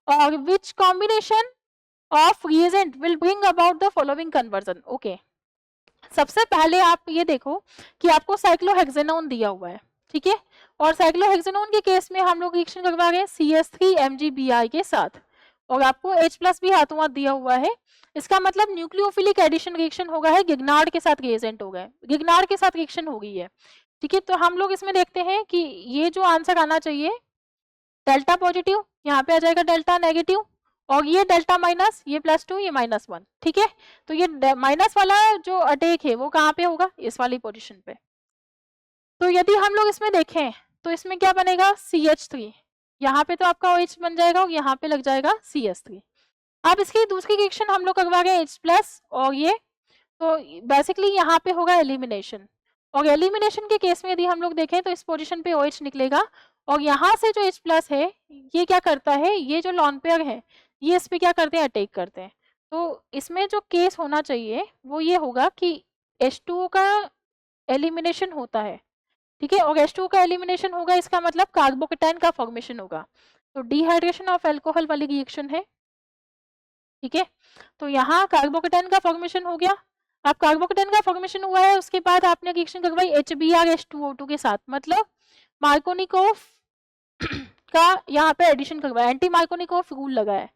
और which combination of reagent will bring about the following conversion. Okay, सबसे पहले आप ये देखो कि आपको साइक्लोहेक्सेनोन दिया हुआ है, ठीक है, और साइक्लोहेक्सेनोन के केस में हम लोग रिएक्शन करवा रहे हैं CH3 MgBr के साथ, और आपको H प्लस भी हाथों हाथ दिया हुआ है। इसका मतलब न्यूक्लियोफिलिक एडिशन रिएक्शन होगा है, गिग्नार्ड के साथ रिएजेंट हो गए, गिग्नार्ड के साथ रिएक्शन हो गई है, ठीक है। तो हम लोग इसमें देखते हैं कि ये जो आंसर आना चाहिए डेल्टा पॉजिटिव, यहाँ पे आ जाएगा डेल्टा नेगेटिव, और ये डेल्टा माइनस, ये +2, ये -1, ठीक है। तो ये माइनस वाला जो अटैक है वो कहाँ पे होगा, इस वाली पोजीशन पे। तो यदि हम लोग इसमें देखें तो इसमें क्या बनेगा, CH3, यहाँ पे तो आपका OH बन जाएगा और यहाँ पे लग जाएगा CH3। अब इसकी दूसरी रिएक्शन हम लोग करवा गए H प्लस और ये, तो बेसिकली यहाँ पे होगा एलिमिनेशन, और एलिमिनेशन के केस में यदि हम लोग देखें तो इस पोजीशन पे OH निकलेगा, और यहाँ से जो H प्लस है ये क्या करता है, ये जो लॉन पेयर है ये इस पे क्या करते हैं, अटैक करते हैं। तो इसमें जो केस होना चाहिए वो ये होगा कि H2O का एलिमिनेशन होता है, ठीक है, और H2O का एलिमिनेशन होगा, इसका मतलब कार्बोकेटाइन का फॉर्मेशन होगा, तो डिहाइड्रेशन ऑफ अल्कोहल वाली रिएक्शन है, ठीक है। तो यहाँ कार्बोकेटाइन का फॉर्मेशन हो गया। अब कार्बोकेटाइन का फॉर्मेशन हुआ है, उसके बाद आपने रिएक्शन करवाई HBr H2O2 के साथ, मतलब मार्कोनिकोफ का यहाँ पे एडिशन करवाया, एंटी मार्कोनिकोफ रूल लगा है,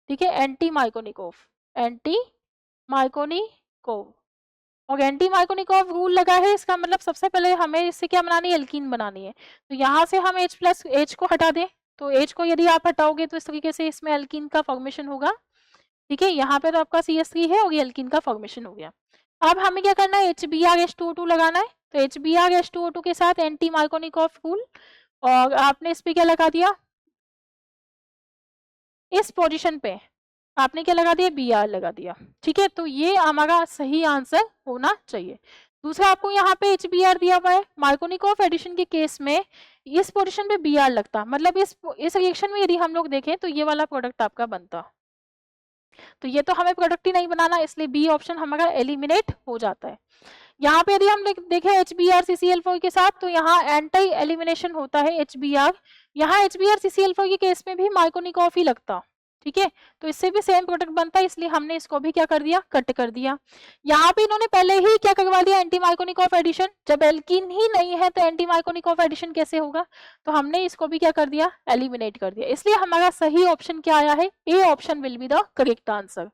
ठीक है, एंटी मार्कोनिकोफ, एंटी मार्कोनिकोफ, और एंटी मार्कोनिकोफ रूल लगा है, इसका मतलब सबसे पहले हमें इससे क्या बनानी है, एल्कीन बनानी है। तो यहाँ से हम H प्लस H को हटा दें, तो H को यदि आप हटाओगे तो इस तरीके से इसमें एल्कीन का फॉर्मेशन होगा, ठीक है। यहाँ पे तो आपका CH3 है और ये एल्कीन का फॉर्मेशन हो गया। अब हमें क्या करना है, HBr H2O2 लगाना है, तो HBr H2O2 के साथ एंटी मार्कोनिकोफ रूल, और आपने इस पे क्या लगा दिया, इस पोजीशन पे आपने क्या लगा दिया, Br लगा दिया, ठीक है। तो ये हमारा सही आंसर होना चाहिए। दूसरा आपको यहाँ पे HBr दिया हुआ है, मार्कोनिकोफ एडिशन के केस में इस पोजीशन पे Br लगता, मतलब इस रिएक्शन में यदि हम लोग देखें तो ये वाला प्रोडक्ट आपका बनता, तो ये तो हमें प्रोडक्ट ही नहीं बनाना, इसलिए बी ऑप्शन हमारा एलिमिनेट हो जाता है। यहाँ पे यदि हम देखें HBr CCl4 के साथ, तो यहाँ एंटी एलिमिनेशन होता है HBr, यहाँ HBr CCl4 के केस में भी मार्कोनिकोफ ही लगता, ठीक है। तो इससे भी सेम प्रोडक्ट बनता है, इसलिए हमने इसको भी क्या कर दिया, कट कर दिया। यहाँ पे इन्होंने पहले ही क्या करवा दिया, एंटी मार्कोनिकोफ एडिशन, जब एल्कीन ही नहीं है तो एंटी मार्कोनिकोफ एडिशन कैसे होगा, तो हमने इसको भी क्या कर दिया, एलिमिनेट कर दिया। इसलिए हमारा सही ऑप्शन क्या आया है, A option will be the correct answer.